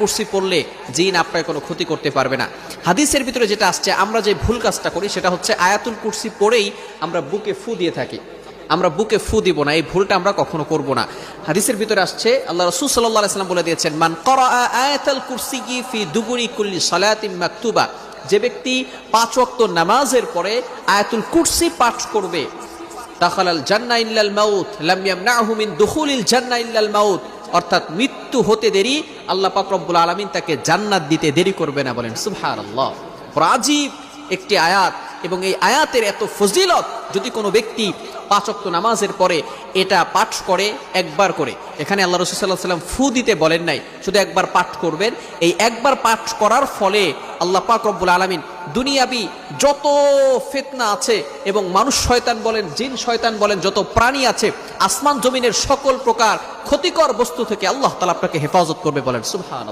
কুরসি পড়লে জিন আপনার কোনো ক্ষতি করতে পারবে না। হাদিসের ভিতরে যেটা আসছে, আমরা যে ভুল কাজটা করি সেটা হচ্ছে আয়াতুল কুরসি পড়েই আমরা বুকে ফু দিয়ে থাকি। আমরা বুকে ফু দিব না, এই ভুলটা আমরা কখনো করব না। হাদিসের ভিতরে আসছে, আল্লাহ রাসূল সাল্লাল্লাহু আলাইহি ওয়াসাল্লাম বলে দিয়েছেন, মান ক্বারাআ আয়াতাল কুরসি ফি দুবুরি কুল্লি সালাতিন মাকতুবা, যে ব্যক্তি 5 ওয়াক্ত নামাজের পরে আয়াতুল কুরসি পাঠ করবে, দাখালাল জান্নাহ ইল্লাল মাউত লাম ইয়ামনাহু মিন দুখুলিল জান্নাহ ইল্লাল মাউত, অর্থাৎ মৃত্যু হতে দেরি আল্লাহ পাক রব্বুল আলামিন তাকে জান্নাত দিতে দেরি করবে না। বলেন সুবহানাল্লাহ। আজীব একটি আয়াত, এবং এই আয়াতের এত ফজিলত। যদি কোনো ব্যক্তি 5 ওয়াক্ত নামাজের পরে এটা পাঠ করে একবার করে, এখানে আল্লাহ রাসূল সাল্লাল্লাহু আলাইহি ওয়াসাল্লাম ফু দিতে বলেন নাই, শুধু একবার পাঠ করবেন। এই একবার পাঠ করার ফলে আল্লাহ পাক রব্বুল আলামিন দুনিয়াবি যত ফিতনা আছে, এবং মানুষ শয়তান বলেন, জিন শয়তান বলেন, যত প্রাণী আছে, আসমান জমিনের সকল প্রকার ক্ষতিকর বস্তু থেকে আল্লাহ তাআলা আপনাকে হেফাজত করবে। বলেন সুবহানাল্লাহ।